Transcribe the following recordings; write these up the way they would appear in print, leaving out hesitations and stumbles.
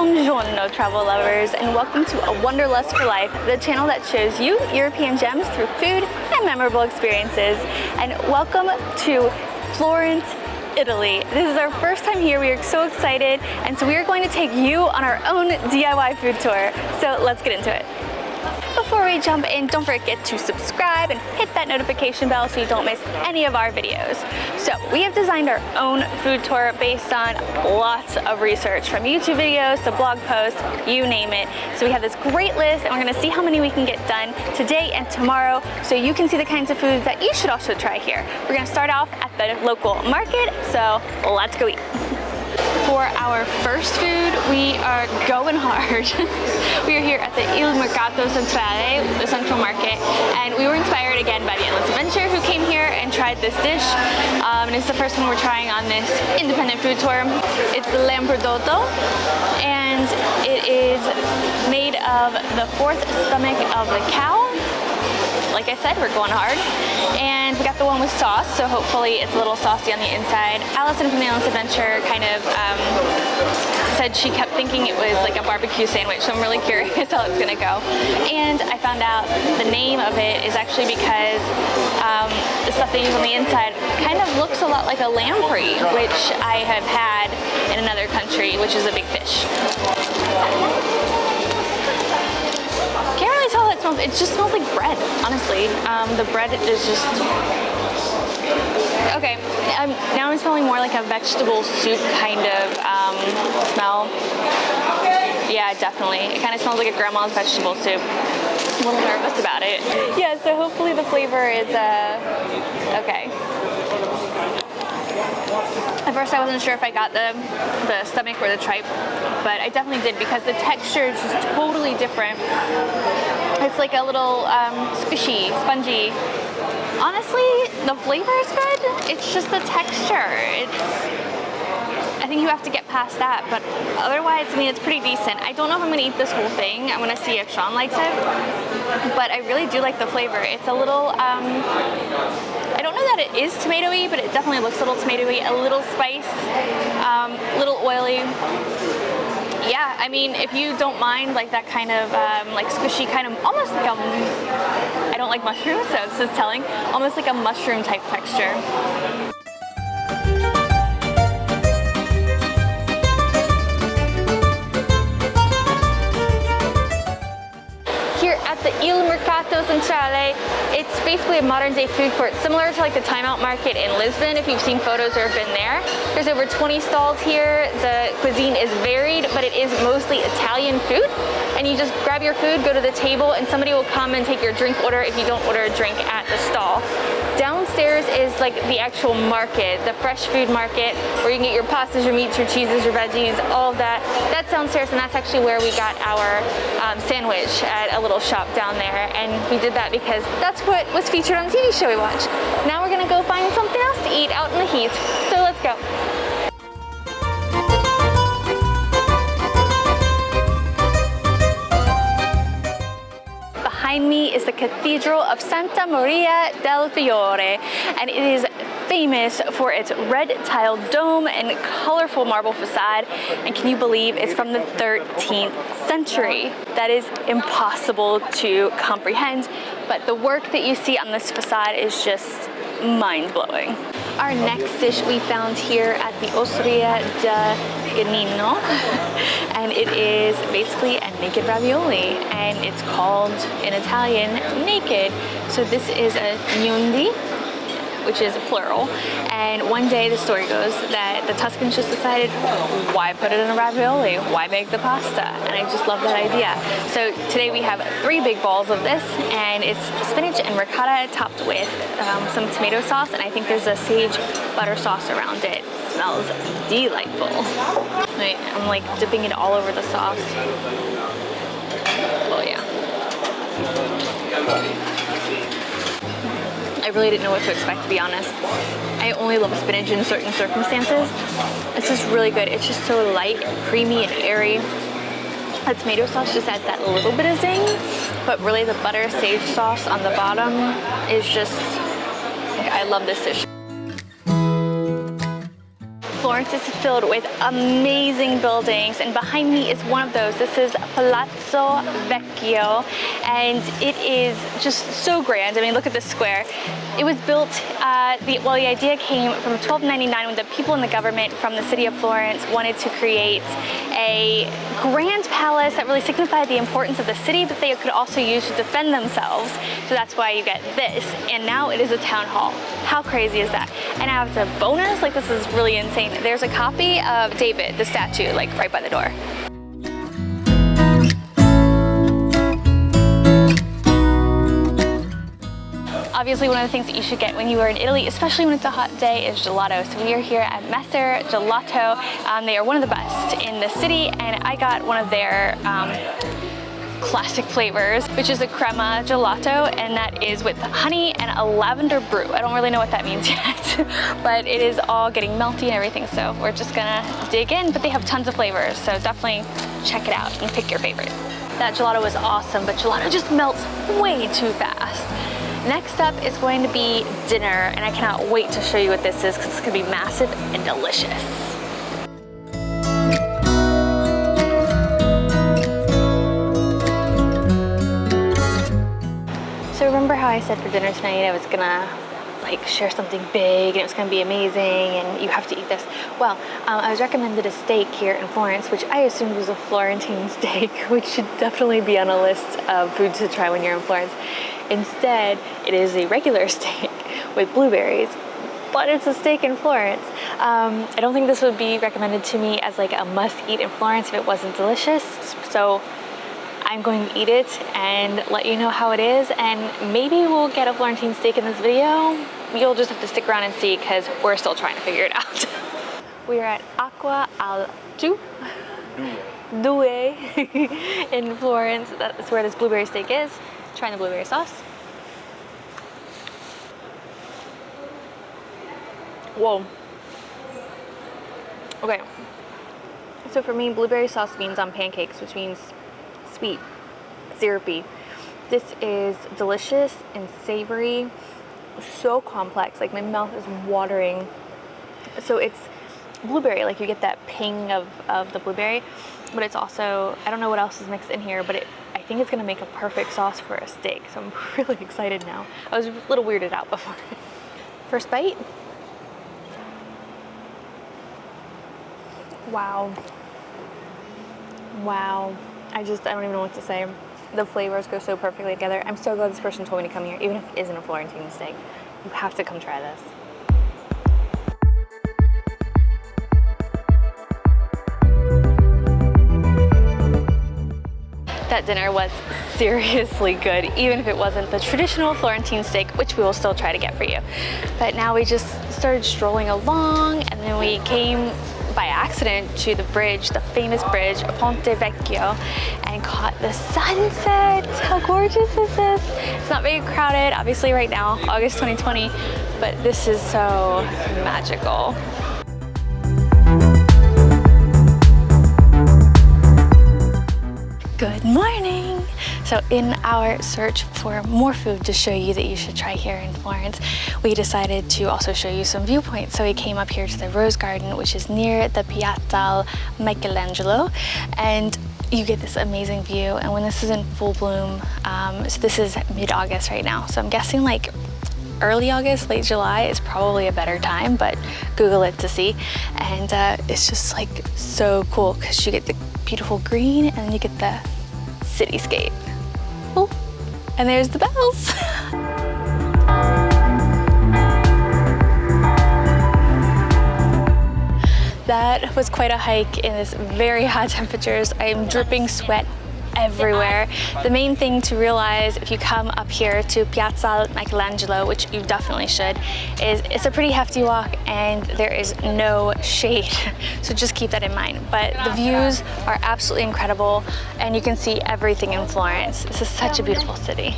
Buongiorno, travel lovers, and welcome to A Wanderlust for Life, the channel that shows you European gems through food and memorable experiences. And welcome to Florence, Italy. This is our first time here. We are so excited, and so we are going to take you on our own DIY food tour. So let's get into it. Before we jump in, don't forget to subscribe and hit that notification bell so you don't miss any of our videos. So we have designed our own food tour based on lots of research, from YouTube videos to blog posts, you name it. So we have this great list, and we're gonna see how many we can get done today and tomorrow so you can see the kinds of foods that you should also try here. We're gonna start off at the local market, so let's go eat. For our first food, we are going hard. We are here at the Il Mercato Centrale, the central market, and we were inspired again by the Endless Adventure, who came here and tried this dish. And it's the first one we're trying on this independent food tour. It's the Lambrodoto, and it is made of the fourth stomach of the cow. Like I said, we're going hard. And we got the one with sauce, so hopefully it's a little saucy on the inside. Allison from the Endless Adventure kind of said she kept thinking it was like a barbecue sandwich, so I'm really curious how it's gonna go. And I found out the name of it is actually because the stuff they use on the inside kind of looks a lot like a lamprey, which I have had in another country, which is a big fish. Can't really tell how it smells. It just smells like bread, honestly. The bread is just... Okay, now I'm smelling more like a vegetable soup kind of smell. Yeah, definitely. It kind of smells like a grandma's vegetable soup. I'm a little nervous about it. Yeah, so hopefully the flavor is okay. At first I wasn't sure if I got the stomach or the tripe, but I definitely did because the texture is just totally different. It's like a little squishy, spongy. Honestly, the flavor is good. It's just the texture. I think you have to get past that, but otherwise, I mean, it's pretty decent. I don't know if I'm gonna eat this whole thing. I'm gonna see if Sean likes it, but I really do like the flavor. It's a little, I don't know that it is tomatoey, but it definitely looks a little tomatoey, a little spice, little oily. Yeah, I mean, if you don't mind like that kind of like squishy kind of, almost like I don't like mushrooms, so this is telling, almost like a mushroom type texture. Here at the Il Mercato Centrale, it's basically a modern day food court, similar to like the Time Out Market in Lisbon, if you've seen photos or have been there. There's over 20 stalls here. The cuisine is varied, but it is mostly Italian food. And you just grab your food, go to the table, and somebody will come and take your drink order if you don't order a drink at the stall. Downstairs is like the actual market, the fresh food market, where you can get your pastas, your meats, your cheeses, your veggies, all of that. That's downstairs, and that's actually where we got our sandwich at a little shop down there. And we did that because that's what was featured on the TV show we watched. Now we're gonna go find something else to eat out in the heat. So let's go. Behind me is the Cathedral of Santa Maria del Fiore, and it is famous for its red tiled dome and colorful marble facade. And can you believe it's from the 13th century? That is impossible to comprehend, but the work that you see on this facade is just mind-blowing. Our next dish we found here at the Osteria de Ganino, and it is basically a naked ravioli, and it's called in Italian naked. So this is a gnundi, which is plural, and one day the story goes that the Tuscans just decided, why put it in a ravioli? Why make the pasta? And I just love that idea. So today we have 3 big balls of this, and it's spinach and ricotta topped with some tomato sauce, and I think there's a sage butter sauce around it. It smells delightful. I'm like dipping it all over the sauce. Oh yeah. I really didn't know what to expect, to be honest. I only love spinach in certain circumstances. This is really good. It's just so light, creamy, and airy. The tomato sauce just adds that little bit of zing, but really the butter sage sauce on the bottom is just, I love this dish. Florence is filled with amazing buildings, and behind me is one of those. This is Palazzo Vecchio, and it is just so grand. I mean, look at this square. It was built, the idea came from 1299 when the people in the government from the city of Florence wanted to create a grand palace that really signified the importance of the city, but they could also use to defend themselves. So that's why you get this, and now it is a town hall. How crazy is that? And now it's a bonus, like this is really insane. There's a copy of David, the statue, like right by the door. Obviously, one of the things that you should get when you are in Italy, especially when it's a hot day, is gelato. So we are here at Messer Gelato. They are one of the best in the city, and I got one of their classic flavors, which is a crema gelato, and that is with honey and a lavender brew. I don't really know what that means yet, but it is all getting melty and everything, so we're just gonna dig in, but they have tons of flavors, so definitely check it out and pick your favorite. That gelato was awesome, but gelato just melts way too fast. Next up is going to be dinner, and I cannot wait to show you what this is because it's gonna be massive and delicious. So remember how I said for dinner tonight I was gonna like share something big and it was gonna be amazing and you have to eat this? Well, I was recommended a steak here in Florence, which I assumed was a Florentine steak, which should definitely be on a list of foods to try when you're in Florence. Instead, it is a regular steak with blueberries, but it's a steak in Florence. I don't think this would be recommended to me as like a must-eat in Florence if it wasn't delicious, so I'm going to eat it and let you know how it is, and maybe we'll get a Florentine steak in this video. You'll just have to stick around and see because we're still trying to figure it out. We are at Acqua al Due in Florence. That's where this blueberry steak is. Trying the blueberry sauce. Whoa. Okay. So for me, blueberry sauce means on pancakes, which means sweet, syrupy. This is delicious and savory, so complex, like my mouth is watering. So it's blueberry, like you get that ping of the blueberry, but it's also, I don't know what else is mixed in here, but I think it's gonna make a perfect sauce for a steak, so I'm really excited now. I was a little weirded out before. First bite. Wow. Wow. I don't even know what to say. The flavors go so perfectly together. I'm so glad this person told me to come here, even if it isn't a Florentine steak. You have to come try this. That dinner was seriously good, even if it wasn't the traditional Florentine steak, which we will still try to get for you. But now we just started strolling along, and then we came by accident to the bridge, the famous bridge, Ponte Vecchio, and caught the sunset. How gorgeous is this? It's not very crowded, obviously right now, August 2020, but this is so magical. Good morning! So in our search for more food to show you that you should try here in Florence, we decided to also show you some viewpoints. So we came up here to the Rose Garden, which is near the Piazzale Michelangelo, and you get this amazing view. And when this is in full bloom, so this is mid-August right now, so I'm guessing like early August, late July is probably a better time, but Google it to see. And it's just like so cool because you get the beautiful green and you get the cityscape. Oh, and there's the bells. That was quite a hike in this very hot temperatures. I am dripping sweat everywhere. The main thing to realize if you come up here to Piazzale Michelangelo, which you definitely should, is it's a pretty hefty walk and there is no shade. So just keep that in mind. But the views are absolutely incredible and you can see everything in Florence. This is such a beautiful city.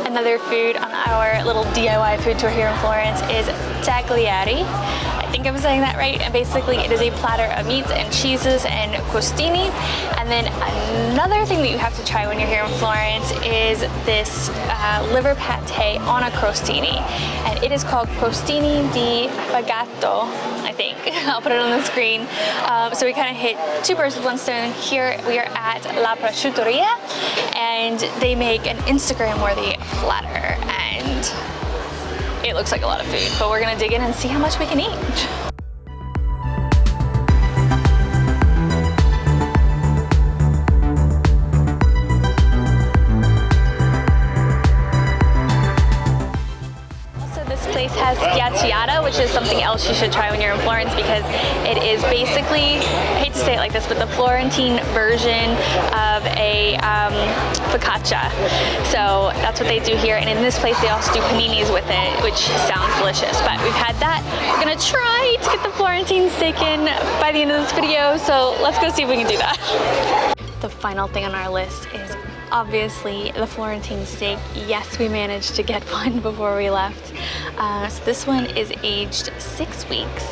Another food on our little DIY food tour here in Florence is Tagliati. think I'm saying that right. And basically it is a platter of meats and cheeses and crostini. And then another thing that you have to try when you're here in Florence is this liver pate on a crostini. And it is called crostini di bagato, I think. I'll put it on the screen. So we kind of hit two birds with one stone. Here we are at La Prosciutteria, and they make an Instagram-worthy platter, and it looks like a lot of food, but we're gonna dig in and see how much we can eat. Place has Piaciata, which is something else you should try when you're in Florence, because it is basically, I hate to say it like this, but the Florentine version of a focaccia. So that's what they do here, and in this place they also do paninis with it, which sounds delicious. But we've had that. We're gonna try to get the Florentine steak in by the end of this video, so let's go see if we can do that. The final thing on our list is obviously the Florentine steak. Yes, we managed to get one before we left. So this one is aged 6 weeks,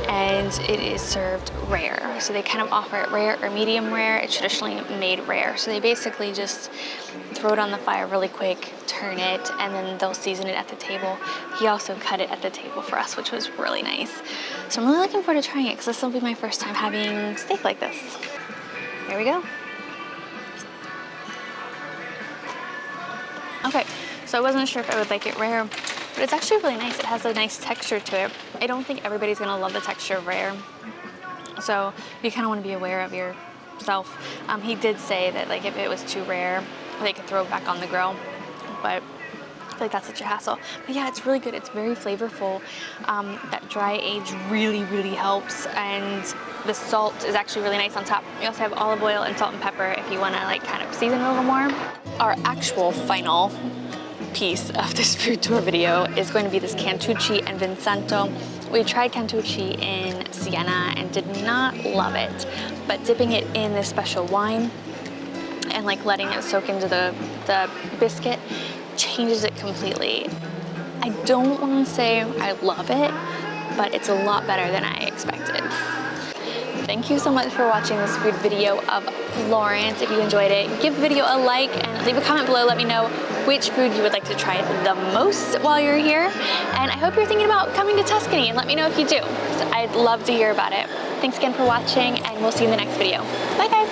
and it is served rare. So they kind of offer it rare or medium rare. It's traditionally made rare. So they basically just throw it on the fire really quick, turn it, and then they'll season it at the table. He also cut it at the table for us, which was really nice. So I'm really looking forward to trying it, because this will be my first time having steak like this. Here we go. Okay, so I wasn't sure if I would like it rare, but it's actually really nice. It has a nice texture to it. I don't think everybody's gonna love the texture of rare, so you kind of want to be aware of yourself. He did say that like if it was too rare, they could throw it back on the grill, but I feel like that's such a hassle. But yeah, it's really good. It's very flavorful. That dry age really, really helps, and the salt is actually really nice on top. We also have olive oil and salt and pepper if you want to like kind of season it a little more. Our actual final piece of this food tour video is going to be this Cantucci and Vincenzo. We tried Cantucci in Siena and did not love it, but dipping it in this special wine and like letting it soak into the biscuit changes it completely. I don't want to say I love it, but it's a lot better than I expected. Thank you so much for watching this food video of Florence. If you enjoyed it, give the video a like and leave a comment below. Let me know which food you would like to try the most while you're here. And I hope you're thinking about coming to Tuscany, and let me know if you do. I'd love to hear about it. Thanks again for watching, and we'll see you in the next video. Bye guys.